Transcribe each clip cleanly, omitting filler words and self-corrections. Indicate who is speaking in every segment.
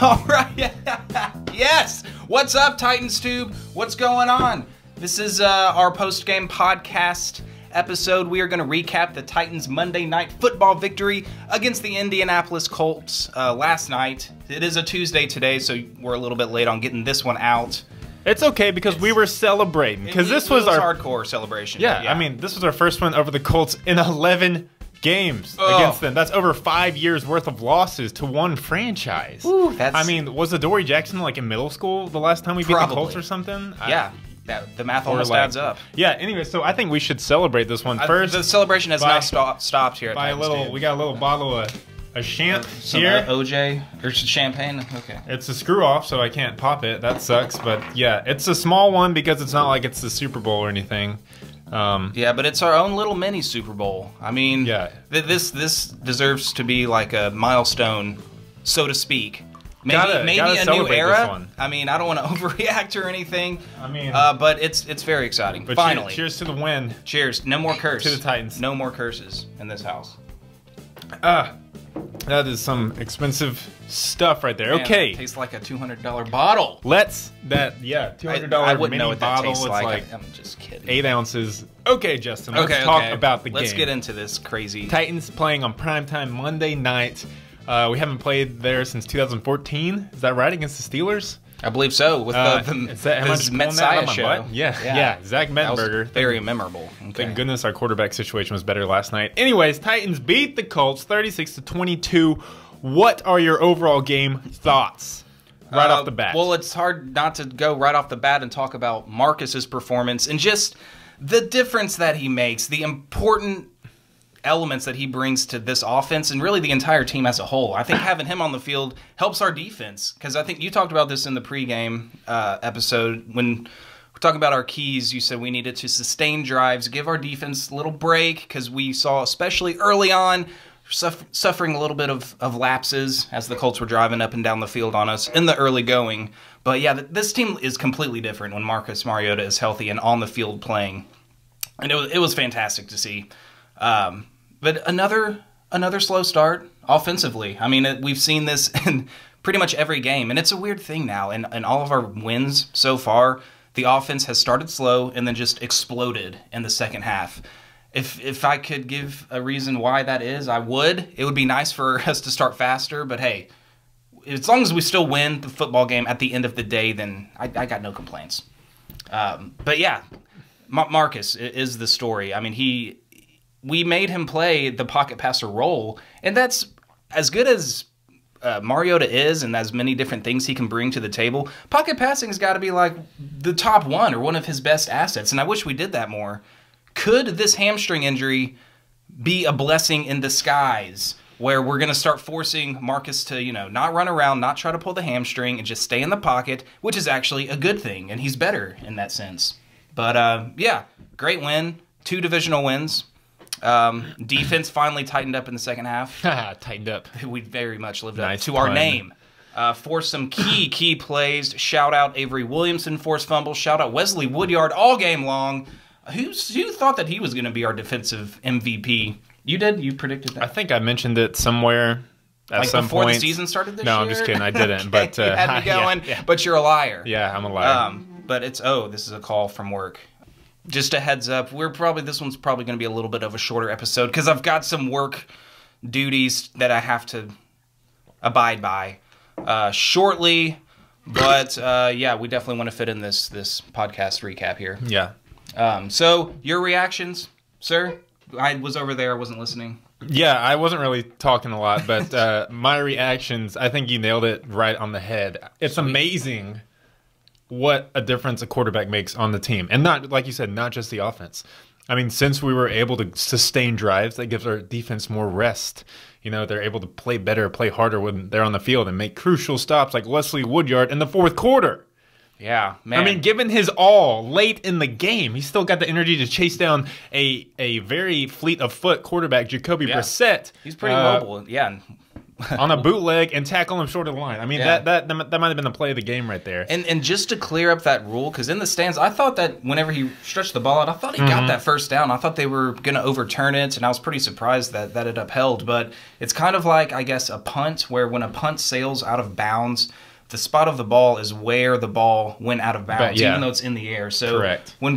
Speaker 1: All right. Yes. What's up, Titans Tube? What's going on? This is our post-game podcast episode. We are going to recap the Titans' Monday Night Football victory against the Indianapolis Colts last night. It is a Tuesday today, so we're a little bit late on getting this one out.
Speaker 2: It's okay because we were celebrating. Because this was our
Speaker 1: hardcore celebration.
Speaker 2: Yeah, I mean, this was our first win over the Colts in 11 games against them. That's over 5 years worth of losses to one franchise.
Speaker 1: Ooh,
Speaker 2: I mean, was Adoree Jackson like in middle school the last time we beat the Colts or something?
Speaker 1: Yeah. The math almost adds up.
Speaker 2: Yeah, anyway, so I think we should celebrate this one first.
Speaker 1: The celebration has now stopped here at Titans Tube.
Speaker 2: We got a little bottle of a champ
Speaker 1: here. OJ or champagne. Okay.
Speaker 2: It's a screw off, so I can't pop it. That sucks, but yeah, it's a small one because it's not like it's the Super Bowl or anything.
Speaker 1: Yeah, but it's our own little mini Super Bowl. I mean,
Speaker 2: yeah.
Speaker 1: This deserves to be like a milestone, so to speak. Maybe a new era. I mean, I don't want to overreact or anything. I mean, but it's very exciting.
Speaker 2: But
Speaker 1: finally,
Speaker 2: cheers to the win.
Speaker 1: Cheers. No more curse
Speaker 2: to the Titans.
Speaker 1: No more curses in this house.
Speaker 2: That is some expensive stuff right there.
Speaker 1: Man,
Speaker 2: okay,
Speaker 1: it tastes like a $200 bottle.
Speaker 2: $200
Speaker 1: I wouldn't
Speaker 2: mini
Speaker 1: know what that
Speaker 2: bottle.
Speaker 1: tastes
Speaker 2: It's
Speaker 1: like. I'm just kidding.
Speaker 2: 8 ounces. Okay, Justin. Let's talk about the game.
Speaker 1: Let's get into this crazy.
Speaker 2: Titans playing on primetime Monday night. We haven't played there since 2014. Is that right? Against the Steelers?
Speaker 1: I believe so. With the Messiah show.
Speaker 2: Yeah. Zach Mettenberger.
Speaker 1: Very memorable. Okay.
Speaker 2: Thank goodness our quarterback situation was better last night. Anyways, Titans beat the Colts 36-22. What are your overall game thoughts right off the bat?
Speaker 1: Well, it's hard not to go right off the bat and talk about Marcus's performance and just the difference that he makes, the important elements that he brings to this offense and really the entire team as a whole. I think having him on the field helps our defense because I think you talked about this in the pregame episode when we're talking about our keys. You said we needed to sustain drives, give our defense a little break because we saw, especially early on, suffering a little bit of lapses as the Colts were driving up and down the field on us in the early going. But yeah, this team is completely different when Marcus Mariota is healthy and on the field playing. And it was fantastic to see. But another slow start offensively. I mean, we've seen this in pretty much every game, and it's a weird thing now. And all of our wins so far, the offense has started slow and then just exploded in the second half. If I could give a reason why that is, I would. It would be nice for us to start faster, but hey, as long as we still win the football game at the end of the day, then I got no complaints. But yeah, Marcus is the story. I mean, we made him play the pocket passer role, and that's as good as Mariota is and as many different things he can bring to the table. Pocket passing has got to be like the top one or one of his best assets, and I wish we did that more. Could this hamstring injury be a blessing in disguise where we're going to start forcing Marcus to, not run around, not try to pull the hamstring, and just stay in the pocket, which is actually a good thing, and he's better in that sense. But, yeah, great win. 2 divisional wins. Defense finally tightened up in the second half.
Speaker 2: Tightened up.
Speaker 1: We very much lived up to our name. Forced some key plays. Shout out Avery Williamson, forced fumble. Shout out Wesley Woodyard all game long. Who thought that he was going to be our defensive MVP? You did? You predicted that?
Speaker 2: I think I mentioned it somewhere at some
Speaker 1: before
Speaker 2: point.
Speaker 1: The season started this year?
Speaker 2: No, I'm just kidding. I didn't.
Speaker 1: Okay,
Speaker 2: But
Speaker 1: you had me going, but you're a liar.
Speaker 2: Yeah, I'm a liar.
Speaker 1: But it's, this is a call from work. Just a heads up, this one's probably going to be a little bit of a shorter episode because I've got some work duties that I have to abide by shortly. But yeah, we definitely want to fit in this podcast recap here.
Speaker 2: Yeah.
Speaker 1: So your reactions, sir? I was over there. I wasn't listening.
Speaker 2: Yeah, I wasn't really talking a lot, but my reactions, I think you nailed it right on the head. It's amazing what a difference a quarterback makes on the team. And not, like you said, not just the offense. I mean, since we were able to sustain drives, that gives our defense more rest. They're able to play better, play harder when they're on the field and make crucial stops like Wesley Woodyard in the fourth quarter.
Speaker 1: Yeah, man.
Speaker 2: I mean, given his all late in the game, he's still got the energy to chase down a very fleet of foot quarterback, Jacoby Brissett.
Speaker 1: He's pretty mobile. Yeah,
Speaker 2: on a bootleg and tackle him short of the line. I mean,
Speaker 1: Yeah.
Speaker 2: that might have been the play of the game right there.
Speaker 1: And just to clear up that rule, because in the stands, I thought that whenever he stretched the ball out, I thought he got that first down. I thought they were going to overturn it, and I was pretty surprised that it upheld. But it's kind of like, I guess, a punt, where when a punt sails out of bounds, the spot of the ball is where the ball went out of bounds, even though it's in the air. So
Speaker 2: correct.
Speaker 1: When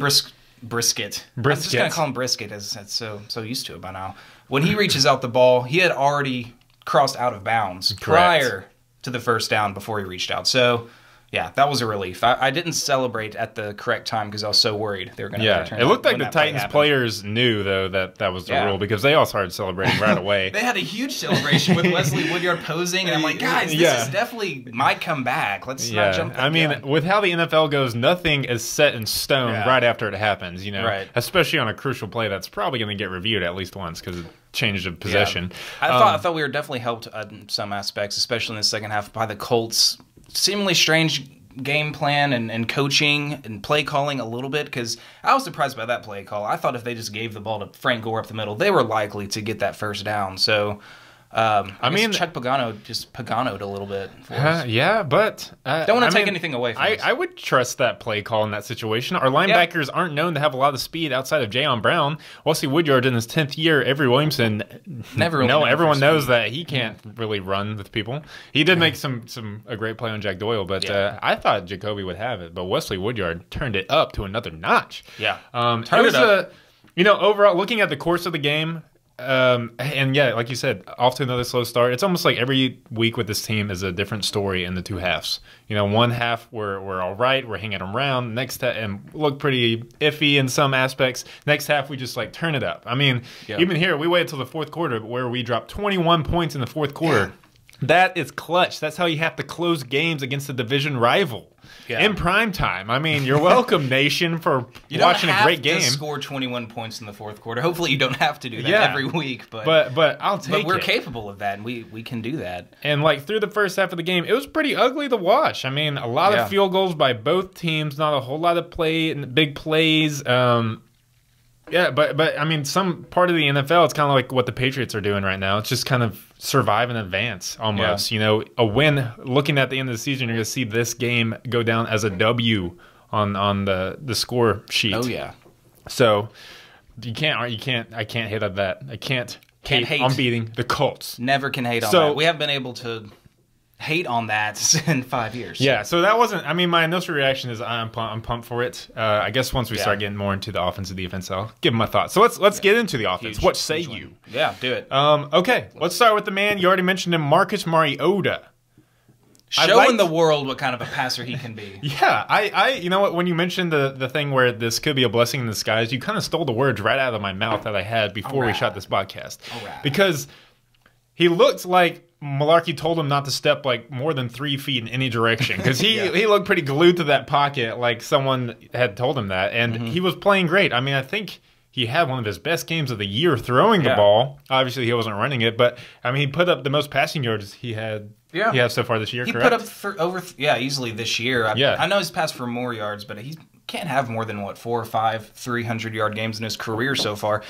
Speaker 1: Brisket. I'm just going to call him Brisket, as that's so used to it by now. When he reaches out the ball, he had already crossed out of bounds prior to the first down before he reached out. So, yeah, that was a relief. I didn't celebrate at the correct time because I was so worried they were going to overturn it.
Speaker 2: It looked like the Titans players knew, though, that was the rule, because they all started celebrating right away.
Speaker 1: They had a huge celebration with Wesley Woodyard posing, and I'm like, guys, this is definitely my comeback. Let's not jump that gun.
Speaker 2: With how the NFL goes, nothing is set in stone right after it happens, especially on a crucial play that's probably going to get reviewed at least once because of change of possession.
Speaker 1: I thought we were definitely helped in some aspects, especially in the second half, by the Colts' seemingly strange game plan and coaching and play calling a little bit, because I was surprised by that play call. I thought if they just gave the ball to Frank Gore up the middle, they were likely to get that first down. So I mean, Chuck Pagano just Pagano'd a little bit for us.
Speaker 2: Yeah, but
Speaker 1: don't want to take anything away from us.
Speaker 2: I would trust that play call in that situation. Our linebackers aren't known to have a lot of speed outside of Jayon Brown. Wesley Woodyard in his 10th year, Avery Williamson. Everyone knows that he can't really run with people. He did make a great play on Jack Doyle, but I thought Jacoby would have it. But Wesley Woodyard turned it up to another notch.
Speaker 1: Yeah,
Speaker 2: turned it up. Overall, looking at the course of the game. Like you said, off to another slow start. It's almost like every week with this team is a different story in the two halves. One half we're all right, we're hanging around. Next and look pretty iffy in some aspects. Next half we just like turn it up. I mean, even here we waited till the fourth quarter where we dropped 21 points in the fourth quarter. Yeah. That is clutch. That's how you have to close games against a division rival. In prime time. I mean, you're welcome, nation, for watching a great game.
Speaker 1: You don't have to score 21 points in the fourth quarter. Hopefully, you don't have to do that every week. But
Speaker 2: I'll take it.
Speaker 1: But we're capable of that, and we can do that.
Speaker 2: And through the first half of the game, it was pretty ugly to watch. I mean, a lot of field goals by both teams, not a whole lot of big plays. But I mean, some part of the NFL, it's kind of like what the Patriots are doing right now. It's just kind of survive in advance almost. A win. Looking at the end of the season, you're going to see this game go down as a W on the score sheet.
Speaker 1: Oh yeah.
Speaker 2: So I can't hate on that. I can't hate on beating the Colts.
Speaker 1: Never can hate on that. We haven't been able to hate on that in 5 years.
Speaker 2: Yeah, so that wasn't. I mean, my initial reaction is I'm pumped for it. I guess once we start getting more into the offense and defense, I'll give them my thoughts. So let's get into the offense. What say you?
Speaker 1: Yeah, do it.
Speaker 2: Okay, let's start with the man you already mentioned him, Marcus Mariota.
Speaker 1: Showing the world what kind of a passer he can be.
Speaker 2: Yeah, I you know what? When you mentioned the thing where this could be a blessing in disguise, you kind of stole the words right out of my mouth that I had before we shot this podcast. Because he looked like Malarkey told him not to step more than 3 feet in any direction, because he looked pretty glued to that pocket, like someone had told him that, and he was playing great. I mean, I think he had one of his best games of the year throwing the ball. Obviously, he wasn't running it, but I mean, he put up the most passing yards he had. Yeah, he has so far this year.
Speaker 1: He
Speaker 2: correct?
Speaker 1: Put up easily this year. I know he's passed for more yards, but he can't have more than 4 or 5 300-yard games in his career so far.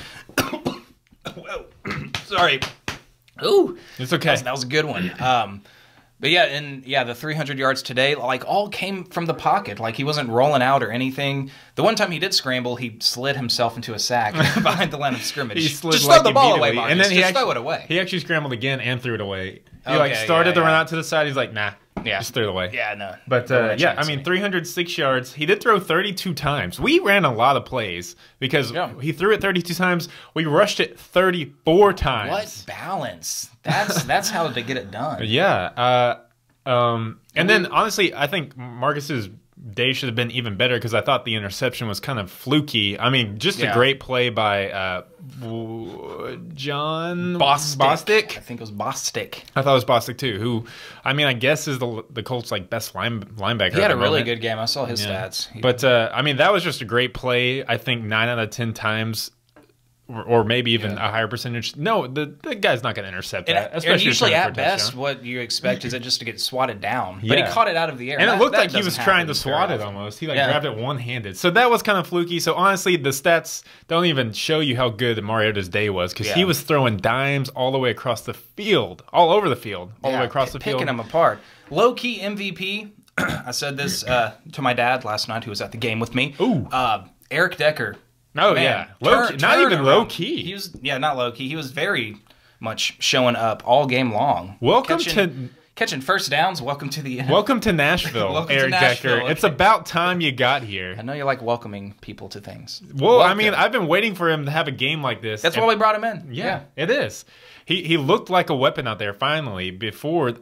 Speaker 1: Whoa. Sorry. Ooh,
Speaker 2: it's okay.
Speaker 1: That was a good one. But the 300 yards today, all came from the pocket. He wasn't rolling out or anything. The one time he did scramble, he slid himself into a sack behind the line of scrimmage.
Speaker 2: He slid
Speaker 1: just throw the ball away, Marcus.
Speaker 2: And then
Speaker 1: just throw it away.
Speaker 2: He actually scrambled again and threw it away. He started to run out to the side. He's like, nah. Yeah, just threw it away.
Speaker 1: Yeah, no.
Speaker 2: But, I mean, 306 yards. He did throw 32 times. We ran a lot of plays because he threw it 32 times. We rushed it 34 times.
Speaker 1: What balance? That's how to get it done.
Speaker 2: Yeah. And then, honestly, I think Marcus's day should have been even better because I thought the interception was kind of fluky. I mean, just a great play by John Bostic.
Speaker 1: I think it was Bostic.
Speaker 2: I thought it was Bostic too. Who, I mean, I guess is the Colts' best linebacker.
Speaker 1: He had a really good game. I saw his stats.
Speaker 2: But I mean, that was just a great play. I think 9 out of 10 times or maybe even a higher percentage. No, the guy's not going to intercept that. Especially
Speaker 1: and usually at best, what you expect is it just to get swatted down. But he caught it out of the air.
Speaker 2: And it looked like he was trying to swat it almost. He grabbed it one-handed. So that was kind of fluky. So honestly, the stats don't even show you how good Mariota's day was because he was throwing dimes all the way across the field, all over the field, all the way across the field.
Speaker 1: Picking them apart. Low-key MVP. I said this to my dad last night who was at the game with me.
Speaker 2: Ooh.
Speaker 1: Eric Decker.
Speaker 2: Oh, man, not even low-key.
Speaker 1: He was, not low-key. He was very much showing up all game long. Catching first downs. Welcome to
Speaker 2: Nashville, Eric Decker. It's about time you got here.
Speaker 1: I know you like welcoming people to things.
Speaker 2: Well, I mean, I've been waiting for him to have a game like this.
Speaker 1: That's why we brought him in.
Speaker 2: Yeah, it is. He looked like a weapon out there finally. Before,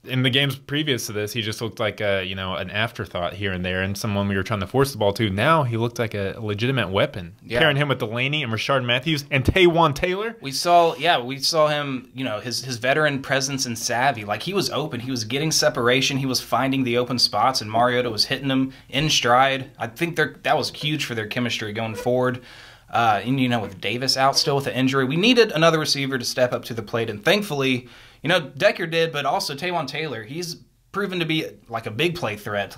Speaker 2: in the games previous to this, he just looked like an afterthought here and there, and someone we were trying to force the ball to. Now he looked like a legitimate weapon. Yeah. Pairing him with Delaney and Rashard Matthews and Taywan Taylor.
Speaker 1: We saw him. His veteran presence and savvy. Like he was open. He was getting separation. He was finding the open spots, and Mariota was hitting them in stride. I think that was huge for their chemistry going forward. With Davis out still with the injury, we needed another receiver to step up to the plate, and thankfully. Decker did, but also Taywan Taylor. He's proven to be like a big play threat.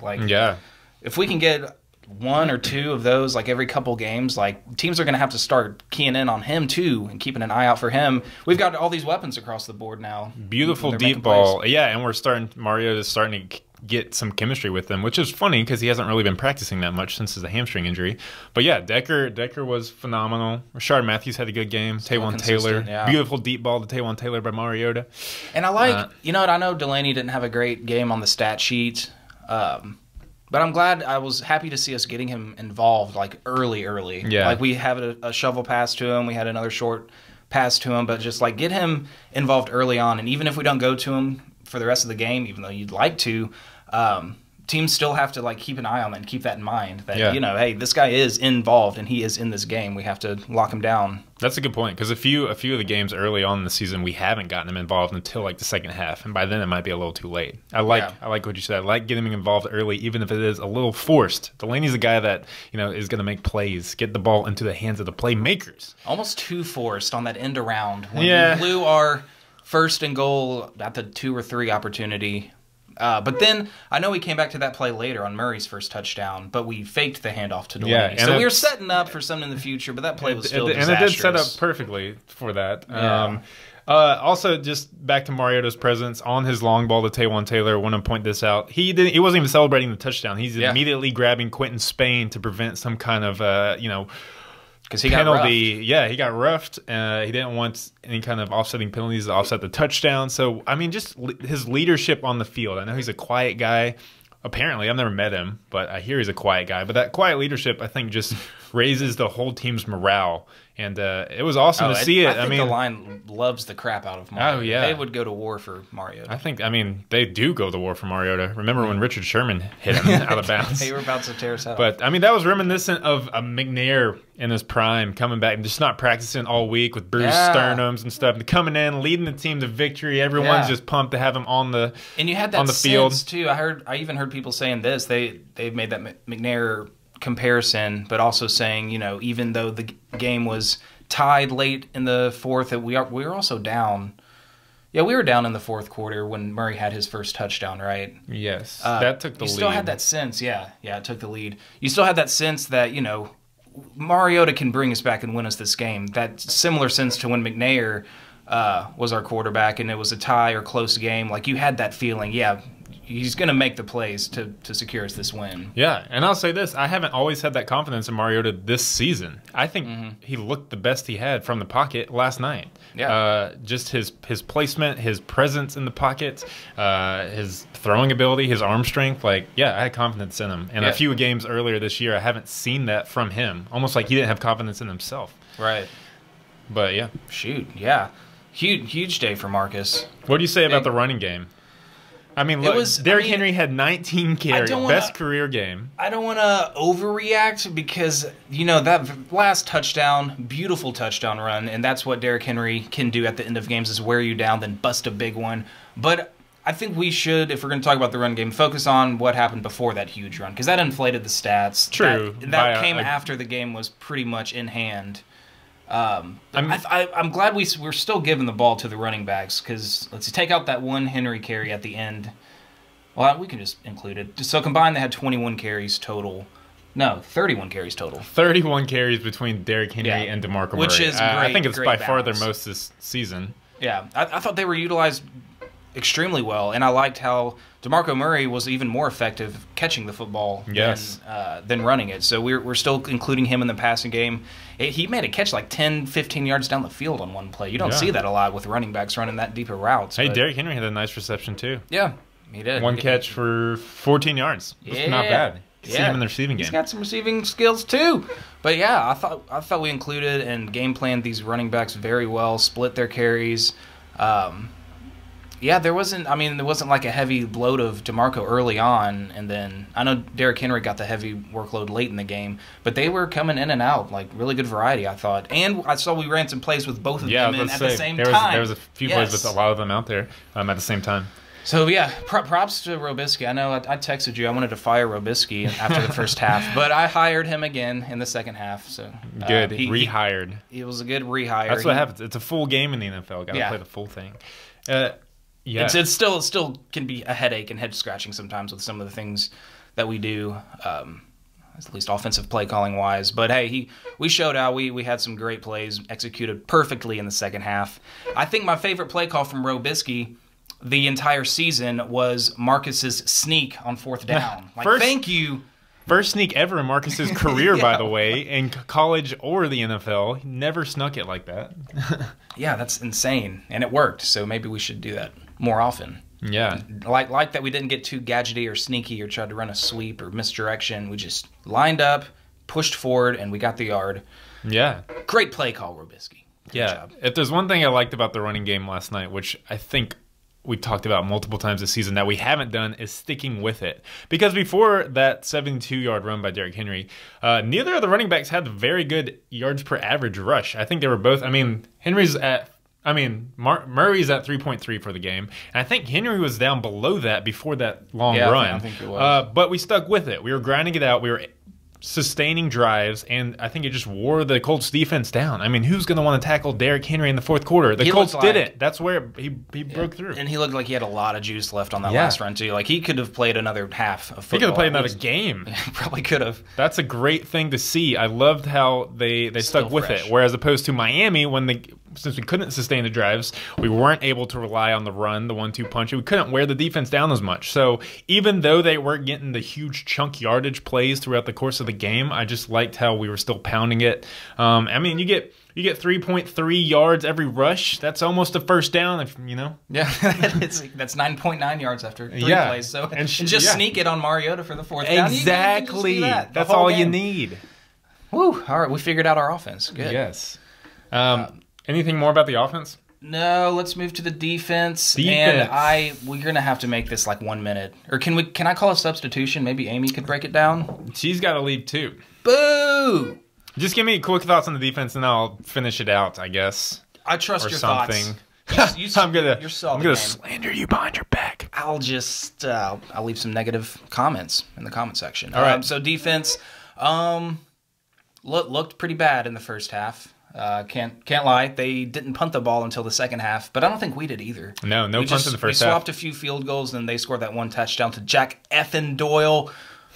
Speaker 1: If we can get one or two of those like every couple games, like teams are going to have to start keying in on him too and keeping an eye out for him. We've got all these weapons across the board now.
Speaker 2: Beautiful deep ball. Plays. Yeah, and Mariota's starting to get some chemistry with them, which is funny because he hasn't really been practicing that much since his hamstring injury. But yeah, Decker was phenomenal. Rashard Matthews had a good game. Taywan Taylor, beautiful deep ball to Taywan Taylor by Mariota.
Speaker 1: And I like, I know Delaney didn't have a great game on the stat sheet, but I was happy to see us getting him involved like early. Yeah. Like we have a shovel pass to him, we had another short pass to him, but just like get him involved early on. And even if we don't go to him for the rest of the game, even though you'd like to, teams still have to like keep an eye on that and keep that in mind that hey, this guy is involved and he is in this game. We have to lock him down.
Speaker 2: That's a good point because a few of the games early on in the season we haven't gotten him involved until like the second half, and by then it might be a little too late. I like what you said. I like getting him involved early, even if it is a little forced. Delaney's a guy that is going to make plays, get the ball into the hands of the playmakers.
Speaker 1: Almost too forced on that end around when we blew our first and goal at the 2 or 3 opportunity. But then I know we came back to that play later on Murray's first touchdown, but we faked the handoff to Delaney. So we were setting up for something in the future, but that play was still disastrous.
Speaker 2: And it did set up perfectly for that. Yeah. Also, just back to Mariota's presence on his long ball to Taywan Taylor. I want to point this out. He wasn't even celebrating the touchdown. He's immediately grabbing Quentin Spain to prevent some kind of
Speaker 1: because he got roughed.
Speaker 2: Yeah, he got roughed. He didn't want any kind of offsetting penalties to offset the touchdown. So, I mean, just his leadership on the field. I know he's a quiet guy. Apparently, I've never met him, but I hear he's a quiet guy. But that quiet leadership, I think, just raises the whole team's morale. And it was awesome to see it.
Speaker 1: I mean, the line loves the crap out of Mariota.
Speaker 2: Oh, yeah.
Speaker 1: They would go to war for Mariota.
Speaker 2: They do go to war for Mariota. Remember when Richard Sherman hit him out of bounds?
Speaker 1: They were about to tear us out.
Speaker 2: But, that was reminiscent of a McNair in his prime, coming back and just not practicing all week with bruised sternums and stuff. And coming in, leading the team to victory. Everyone's just pumped to have him on the field.
Speaker 1: And you had that sense, too. I even heard people saying this. They've made that McNair comparison, but also saying, even though the game was tied late in the fourth, we were also down. Yeah, we were down in the fourth quarter when Murray had his first touchdown, right?
Speaker 2: Yes, that took the lead.
Speaker 1: You still had that sense, yeah, it took the lead. You still had that sense that, Mariota can bring us back and win us this game. That similar sense to when McNair was our quarterback and it was a tie or close game. Like, you had that feeling, he's going to make the plays to secure us this win.
Speaker 2: Yeah, and I'll say this. I haven't always had that confidence in Mariota this season. I think he looked the best he had from the pocket last night. Yeah. Just his placement, his presence in the pocket, his throwing ability, his arm strength. I had confidence in him. And a few games earlier this year, I haven't seen that from him. Almost like he didn't have confidence in himself.
Speaker 1: Right.
Speaker 2: But, yeah.
Speaker 1: Shoot, yeah. Huge day for Marcus.
Speaker 2: What do you say about the running game? I mean, look, Derrick Henry had 19 carries, best career game.
Speaker 1: I don't want to overreact because, that last touchdown, beautiful touchdown run, and that's what Derrick Henry can do at the end of games is wear you down, then bust a big one. But I think we should, if we're going to talk about the run game, focus on what happened before that huge run because that inflated the stats.
Speaker 2: True.
Speaker 1: That came after the game was pretty much in hand. I'm glad we're still giving the ball to the running backs because let's see, take out that one Henry carry at the end. Well, we can just include it. So combined, they had 21 carries total. No, 31 carries total.
Speaker 2: 31 carries between Derrick Henry and DeMarco Murray.
Speaker 1: Which is great.
Speaker 2: I think it's by far their
Speaker 1: balance.
Speaker 2: most this season.
Speaker 1: Yeah, I thought they were utilized extremely well, and I liked how DeMarco Murray was even more effective catching the football than running it. So we're still including him in the passing game. He made a catch like 10, 15 yards down the field on one play. You don't see that a lot with running backs running that deep of routes.
Speaker 2: Hey, Derrick Henry had a nice reception too.
Speaker 1: Yeah, he did.
Speaker 2: One catch for 14 yards. That's not bad. See him in the receiving game.
Speaker 1: He's got some receiving skills too. But yeah, I thought we included and game planned these running backs very well, split their carries. There wasn't like a heavy load of DeMarco early on, and then I know Derrick Henry got the heavy workload late in the game, but they were coming in and out, like really good variety, I thought. And I saw we ran some plays with both of them at the same time.
Speaker 2: There was a few plays with a lot of them out there at the same time.
Speaker 1: So, yeah, props to Robisky. I know I texted you. I wanted to fire Robisky after the first half, but I hired him again in the second half. So
Speaker 2: good. Rehired.
Speaker 1: It was a good rehire.
Speaker 2: That's what happens. It's a full game in the NFL. Got to play the full thing.
Speaker 1: It still can be a headache and head-scratching sometimes with some of the things that we do, at least offensive play calling wise. But, hey, we showed out. We had some great plays, executed perfectly in the second half. I think my favorite play call from Robisky the entire season was Marcus's sneak on fourth down. Thank you.
Speaker 2: First sneak ever in Marcus's career, by the way, in college or the NFL. He never snuck it like that.
Speaker 1: Yeah, that's insane. And it worked, so maybe we should do that more often.
Speaker 2: Yeah.
Speaker 1: Like that we didn't get too gadgety or sneaky or tried to run a sweep or misdirection. We just lined up, pushed forward, and we got the yard.
Speaker 2: Yeah.
Speaker 1: Great play call, Robisky. Good job.
Speaker 2: If there's one thing I liked about the running game last night, which I think we talked about multiple times this season that we haven't done, is sticking with it. Because before that 72-yard run by Derrick Henry, neither of the running backs had very good yards per average rush. I think they were both, Murray's at 3.3 for the game. And I think Henry was down below that before that long run.
Speaker 1: I think it was.
Speaker 2: But we stuck with it. We were grinding it out. We were sustaining drives, and I think it just wore the Colts defense down. Who's going to want to tackle Derrick Henry in the fourth quarter? The Colts did it. That's where he broke through.
Speaker 1: And he looked like he had a lot of juice left on that last run, too. Like, he could have played another half of football.
Speaker 2: He could have played another game.
Speaker 1: Probably could have.
Speaker 2: That's a great thing to see. I loved how they stuck with it. Whereas opposed to Miami, since we couldn't sustain the drives, we weren't able to rely on the run, the 1-2 punch. We couldn't wear the defense down as much. So even though they weren't getting the huge chunk yardage plays throughout the course of the game, I just liked how we were still pounding it. You get 3.3 yards every rush. That's almost a first down,
Speaker 1: Yeah, that's 9.9 yards after 3 plays. So and just sneak it on Mariota for the fourth down.
Speaker 2: Exactly. That's all you need.
Speaker 1: Woo! All right, we figured out our offense. Good.
Speaker 2: Yes. Anything more about the offense?
Speaker 1: No, let's move to the defense. And we're gonna have to make this like 1 minute. Or can I call a substitution? Maybe Amy could break it down.
Speaker 2: She's got to leave too.
Speaker 1: Boo!
Speaker 2: Just give me quick thoughts on the defense, and I'll finish it out, I guess.
Speaker 1: I trust your
Speaker 2: something.
Speaker 1: Thoughts.
Speaker 2: I'm gonna slander you behind your back.
Speaker 1: I'll leave some negative comments in the comment section.
Speaker 2: All right.
Speaker 1: So defense, looked pretty bad in the first half. Can't lie. They didn't punt the ball until the second half, but I don't think we did either.
Speaker 2: No punts in the first half.
Speaker 1: We swapped a few field goals, and they scored that one touchdown to Jack Ethan Doyle.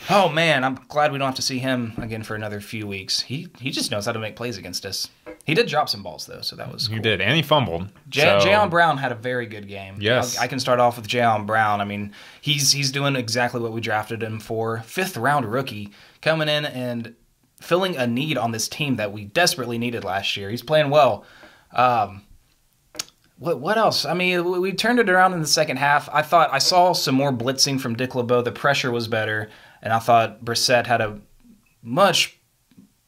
Speaker 1: Oh, man, I'm glad we don't have to see him again for another few weeks. He just knows how to make plays against us. He did drop some balls, though, so that was cool.
Speaker 2: He did, and he fumbled.
Speaker 1: Jayon Brown had a very good game.
Speaker 2: Yes.
Speaker 1: I can start off with Jayon Brown. He's doing exactly what we drafted him for. Fifth-round rookie coming in and filling a need on this team that we desperately needed last year. He's playing well. What else? We turned it around in the second half. I thought I saw some more blitzing from Dick LeBeau. The pressure was better, and I thought Brissett had a much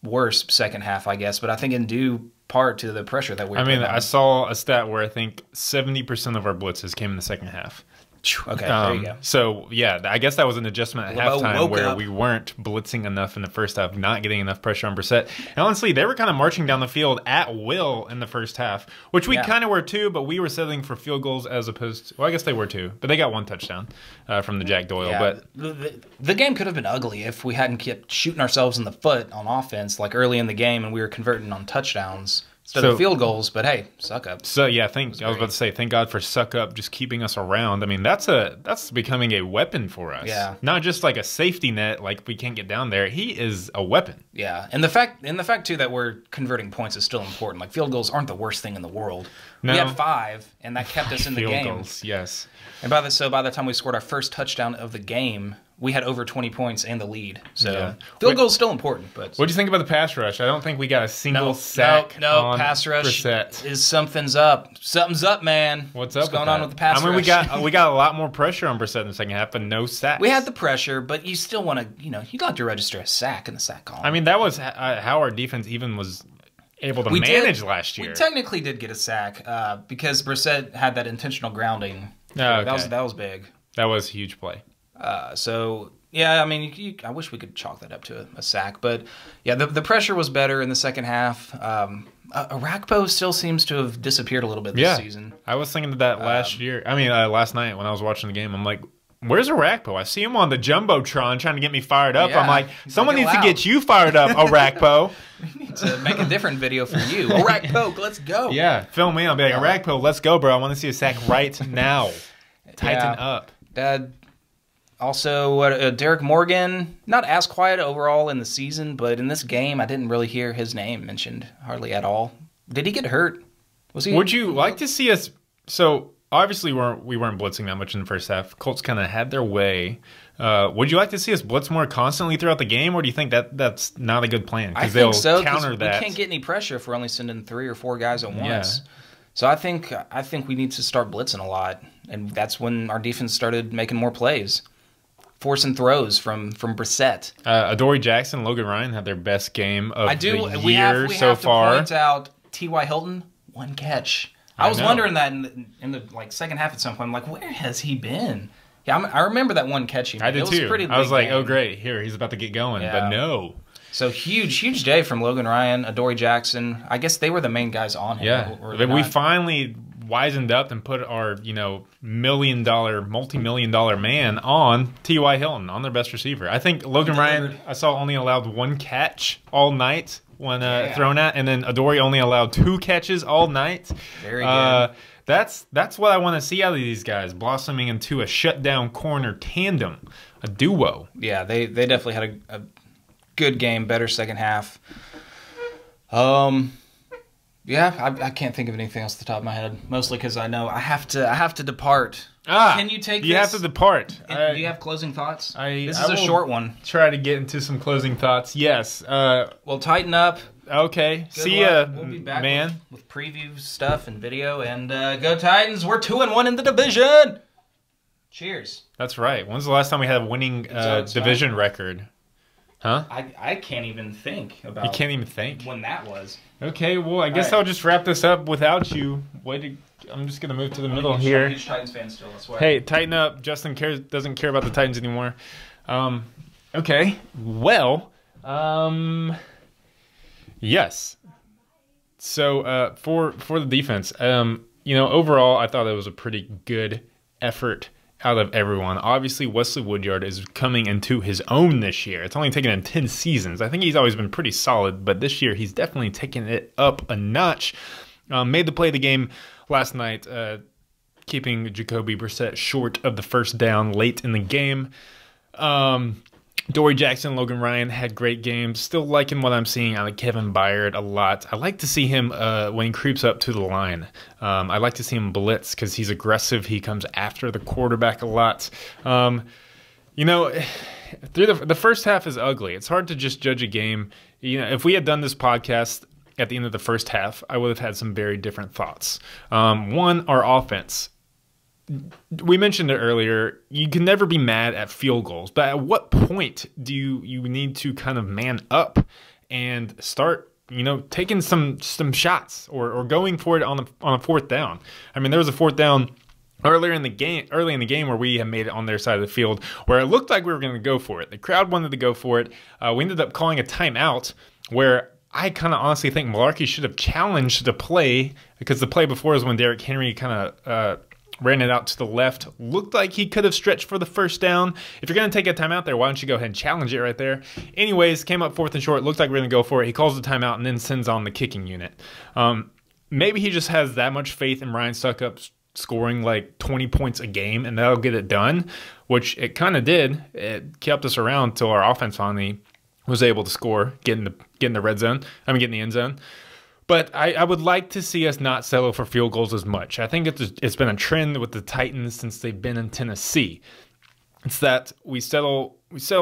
Speaker 1: worse second half, I guess, but I think in due part to the pressure that we were putting on.
Speaker 2: I saw a stat where I think 70% of our blitzes came in the second half.
Speaker 1: Okay, there you go.
Speaker 2: So, I guess that was an adjustment at halftime where we weren't blitzing enough in the first half, not getting enough pressure on Brissett. And honestly, they were kind of marching down the field at will in the first half, which we kind of were too, but we were settling for field goals as opposed to, well, I guess they were too, but they got one touchdown from the Jack Doyle.
Speaker 1: Yeah,
Speaker 2: but
Speaker 1: the game could have been ugly if we hadn't kept shooting ourselves in the foot on offense like early in the game and we were converting on touchdowns instead of field goals. But hey, suck up.
Speaker 2: So yeah, I was about to say, thank God for suck up, just keeping us around. I mean, that's becoming a weapon for us.
Speaker 1: Yeah,
Speaker 2: not just like a safety net, like we can't get down there. He is a weapon.
Speaker 1: Yeah, and the fact too that we're converting points is still important. Like field goals aren't the worst thing in the world.
Speaker 2: No.
Speaker 1: We had 5, and that kept us in the game.
Speaker 2: Field goals, yes.
Speaker 1: And by the time we scored our first touchdown of the game, we had over 20 points and the lead. So field goal is still important. But
Speaker 2: what do you think about the pass rush? I don't think we got a single sack.
Speaker 1: No, pass rush is something's up. Something's up, man.
Speaker 2: What's
Speaker 1: going on with the pass rush?
Speaker 2: I mean, we got a lot more pressure on Brissett in the second half, but no sacks.
Speaker 1: We had the pressure, but you still want to, you'd like to register a sack in the sack column.
Speaker 2: I mean, that was how our defense even was able to manage last year.
Speaker 1: We technically did get a sack because Brissett had that intentional grounding.
Speaker 2: Okay.
Speaker 1: That was big. That was
Speaker 2: a huge play.
Speaker 1: So yeah, I mean, I wish we could chalk that up to a sack, but yeah, the pressure was better in the second half. Arakpo still seems to have disappeared a little bit this season.
Speaker 2: I was thinking of that last night when I was watching the game. I'm like, where's Arakpo? I see him on the Jumbotron trying to get me fired up. I'm like, someone needs to get you fired up, Arakpo.
Speaker 1: We need to make a different video for you. Arakpo, let's go.
Speaker 2: Yeah, film me. I'll be like, Arakpo, let's go, bro. I want to see a sack right now. Tighten up.
Speaker 1: Also, Derek Morgan, not as quiet overall in the season, but in this game, I didn't really hear his name mentioned hardly at all. Did he get hurt?
Speaker 2: Would you like to see us? So obviously, we weren't blitzing that much in the first half. Colts kind of had their way. Would you like to see us blitz more constantly throughout the game, or do you think that's not a good plan?
Speaker 1: I think so. Counter that. We can't get any pressure if we're only sending 3 or 4 guys at once. Yeah. So I think we need to start blitzing a lot, and that's when our defense started making more plays. Forcing throws from Brissett.
Speaker 2: Adoree Jackson, Logan Ryan had their best game of the year
Speaker 1: we have
Speaker 2: so far.
Speaker 1: To point out T.Y. Hilton, 1 catch. I was wondering that in the second half at some point. I'm like, where has he been? Yeah, I remember that 1 catch he made.
Speaker 2: I did too. I was like, oh great, he's about to get going, but no.
Speaker 1: So huge day from Logan Ryan, Adoree Jackson. I guess they were the main guys on him.
Speaker 2: Yeah, we finally wisened up and put our multi-million-dollar man on T.Y. Hilton, on their best receiver. I think Logan Ryan, I saw, only allowed 1 catch all night when thrown at, and then Adoree only allowed 2 catches all night.
Speaker 1: Very good.
Speaker 2: That's what I want to see out of these guys, blossoming into a shutdown corner tandem, a duo.
Speaker 1: Yeah, they definitely had a good game, better second half. Yeah, I can't think of anything else at the top of my head. Mostly because I know I have to depart. Can you take?
Speaker 2: You have to depart.
Speaker 1: Do you have closing thoughts? This is a short one.
Speaker 2: Try to get into some closing thoughts. Yes.
Speaker 1: We'll tighten up.
Speaker 2: Okay. See ya,
Speaker 1: we'll be back
Speaker 2: man.
Speaker 1: With preview stuff and video. And go Titans! We're 2-1 in the division. Cheers.
Speaker 2: That's right. When's the last time we had a winning division record? Huh?
Speaker 1: I can't even think about.
Speaker 2: You can't even think
Speaker 1: when that was.
Speaker 2: Okay, well, I guess I'll just wrap this up without you. I'm just gonna move to the middle here.
Speaker 1: Huge Titans fan still, that's why.
Speaker 2: Hey, tighten up. Justin doesn't care about the Titans anymore. Okay. Well, yes. So for the defense, overall, I thought it was a pretty good effort out of everyone. Obviously, Wesley Woodyard is coming into his own this year. It's only taken him 10 seasons. I think he's always been pretty solid, but this year he's definitely taken it up a notch. Made the play of the game last night, keeping Jacoby Brissett short of the first down late in the game. Adoree Jackson, Logan Ryan had great games. Still liking what I'm seeing out of Kevin Byard a lot. I like to see him when he creeps up to the line. I like to see him blitz because he's aggressive. He comes after the quarterback a lot. Through the first half is ugly. It's hard to just judge a game. If we had done this podcast at the end of the first half, I would have had some very different thoughts. One, our offense. We mentioned it earlier, you can never be mad at field goals, but at what point do you need to kind of man up and start, taking some shots or going for it on a fourth down? I mean, there was a fourth down early in the game where we had made it on their side of the field where it looked like we were going to go for it. The crowd wanted to go for it. We ended up calling a timeout where I kind of honestly think Malarkey should have challenged the play, because the play before is when Derrick Henry kind of ran it out to the left. Looked like he could have stretched for the first down. If you're going to take a timeout there, why don't you go ahead and challenge it right there? Anyways, came up 4th and short. Looked like we're going to go for it. He calls the timeout and then sends on the kicking unit. Maybe he just has that much faith in Ryan Suckup scoring like 20 points a game, and that'll get it done, which it kind of did. It kept us around until our offense finally was able to score, get in the red zone. Get in the end zone. But I would like to see us not settle for field goals as much. I think it's been a trend with the Titans since they've been in Tennessee. It's that we settle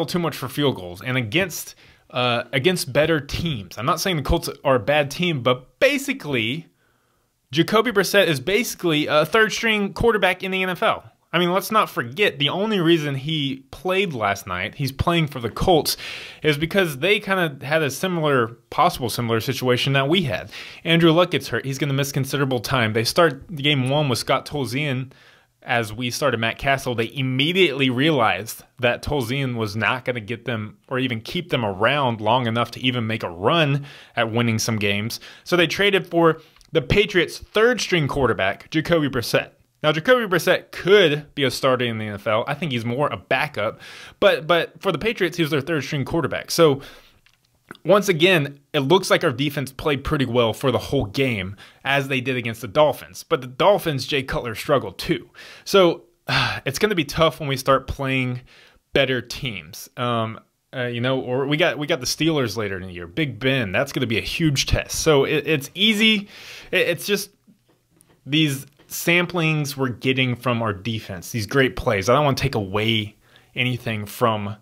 Speaker 2: too much for field goals, and against better teams. I'm not saying the Colts are a bad team, but basically, Jacoby Brissett is basically a third-string quarterback in the NFL. Let's not forget the only reason he played last night, he's playing for the Colts, is because they kind of had a possible similar situation that we had. Andrew Luck gets hurt. He's going to miss considerable time. They start game 1 with Scott Tolzien. As we started Matt Castle, they immediately realized that Tolzien was not going to get them or even keep them around long enough to even make a run at winning some games. So they traded for the Patriots' third-string quarterback, Jacoby Brissett. Now, Jacoby Brissett could be a starter in the NFL. I think he's more a backup. But for the Patriots, he was their third-string quarterback. So, once again, it looks like our defense played pretty well for the whole game, as they did against the Dolphins. But the Dolphins, Jay Cutler struggled too. So, it's going to be tough when we start playing better teams. Or we got the Steelers later in the year. Big Ben, that's going to be a huge test. So it's easy. It's just these samplings we're getting from our defense, these great plays. I don't want to take away anything from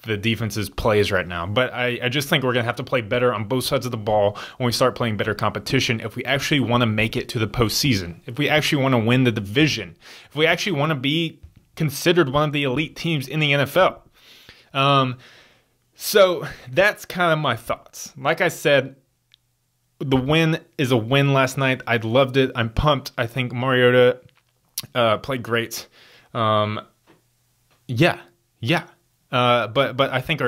Speaker 2: the defense's plays right now, but I just think we're going to have to play better on both sides of the ball when we start playing better competition if we actually want to make it to the postseason, if we actually want to win the division, if we actually want to be considered one of the elite teams in the NFL. So that's kind of my thoughts. Like I said, the win is a win last night. I loved it. I'm pumped. I think Mariota played great. But I think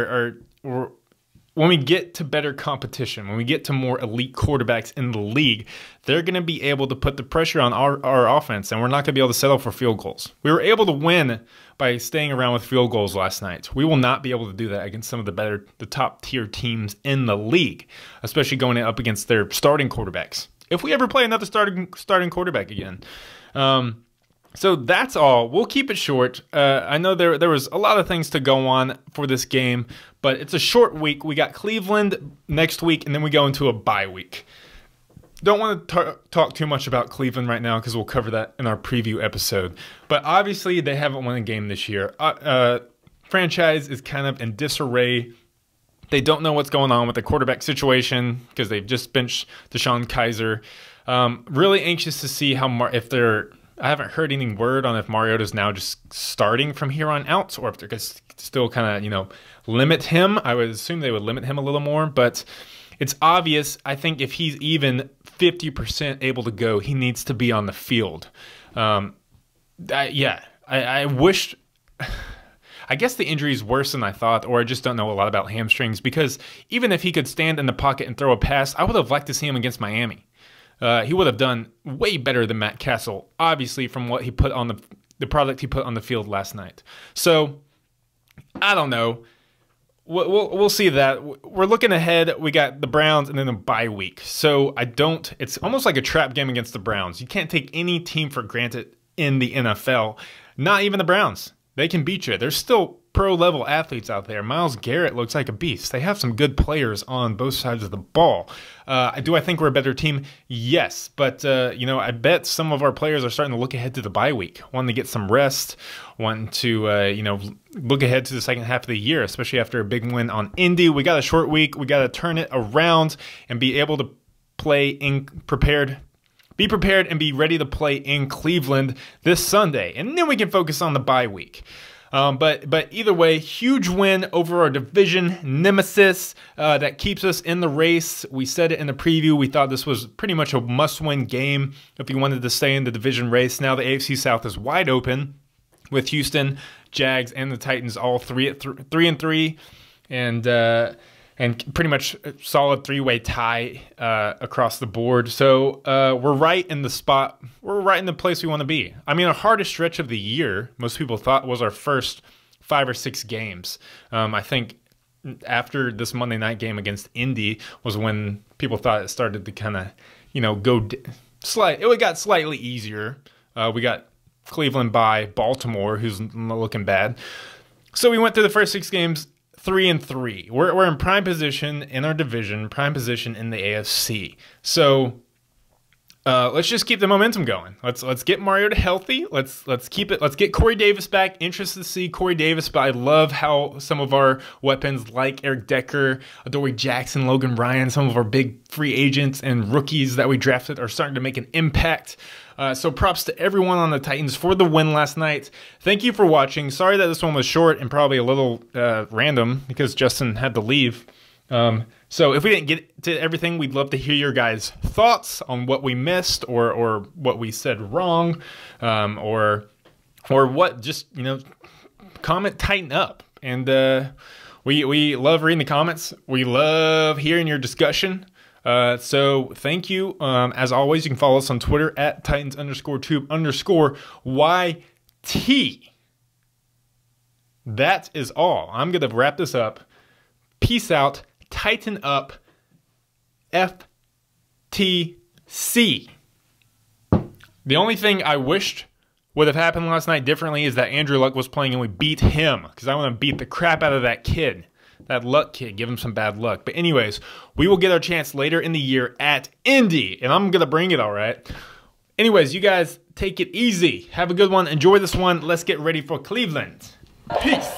Speaker 2: when we get to better competition, when we get to more elite quarterbacks in the league, they're going to be able to put the pressure on our offense, and we're not going to be able to settle for field goals. We were able to win by staying around with field goals last night. We will not be able to do that against some of the top-tier teams in the league, especially going up against their starting quarterbacks. If we ever play another starting quarterback again. So that's all. We'll keep it short. I know there was a lot of things to go on for this game, but it's a short week. We got Cleveland next week, and then we go into a bye week. Don't want to talk too much about Cleveland right now because we'll cover that in our preview episode. But obviously, they haven't won a game this year. Franchise is kind of in disarray. They don't know what's going on with the quarterback situation because they've just benched Deshaun Kaiser. Really anxious to see I haven't heard any word on if Mariota's now just starting from here on out or if they're going to still kind of, limit him. I would assume they would limit him a little more, but it's obvious. I think if he's even 50% able to go, he needs to be on the field. I wish... I guess the injury is worse than I thought, or I just don't know a lot about hamstrings, because even if he could stand in the pocket and throw a pass, I would have liked to see him against Miami. He would have done way better than Matt Castle, obviously, from what he put on the product he put on the field last night. So, I don't know. We'll see that. We're looking ahead. We got the Browns and then a bye week. So, it's almost like a trap game against the Browns. You can't take any team for granted in the NFL, not even the Browns. They can beat you. There's still pro-level athletes out there. Myles Garrett looks like a beast. They have some good players on both sides of the ball. Do I think we're a better team? Yes. But, I bet some of our players are starting to look ahead to the bye week, wanting to get some rest, wanting to, look ahead to the second half of the year, especially after a big win on Indy. We got a short week. We got to turn it around and be able to be prepared and be ready to play in Cleveland this Sunday. And then we can focus on the bye week. But either way, huge win over our division nemesis that keeps us in the race. We said it in the preview. We thought this was pretty much a must-win game if you wanted to stay in the division race. Now the AFC South is wide open with Houston, Jags, and the Titans all 3-3. And and pretty much a solid 3-way tie across the board. So we're right in the spot. We're right in the place we want to be. I mean, our hardest stretch of the year, most people thought, was our first 5 or 6 games. I think after this Monday night game against Indy was when people thought it started to kind of, go it got slightly easier. We got Cleveland by Baltimore, who's looking bad. So we went through the first 6 games 3-3. We're in prime position in our division, prime position in the AFC. So let's just keep the momentum going. Let's get Mariota healthy. Let's keep it. Let's get Corey Davis back. Interested to see Corey Davis, but I love how some of our weapons like Eric Decker, Adoree Jackson, Logan Ryan, some of our big free agents and rookies that we drafted are starting to make an impact. So props to everyone on the Titans for the win last night. Thank you for watching. Sorry that this one was short and probably a little random because Justin had to leave. So if we didn't get to everything, we'd love to hear your guys' thoughts on what we missed or what we said wrong, or what, just, comment, tighten up. And we love reading the comments. We love hearing your discussion. So thank you. As always, you can follow us on Twitter at Titans_tube_YT. That is all. I'm going to wrap this up. Peace out. Tighten up. FTC. The only thing I wished would have happened last night differently is that Andrew Luck was playing and we beat him, because I want to beat the crap out of that kid. That Luck kid, give him some bad luck. But anyways, we will get our chance later in the year at Indy, and I'm going to bring it, all right? Anyways, you guys take it easy. Have a good one. Enjoy this one. Let's get ready for Cleveland. Peace.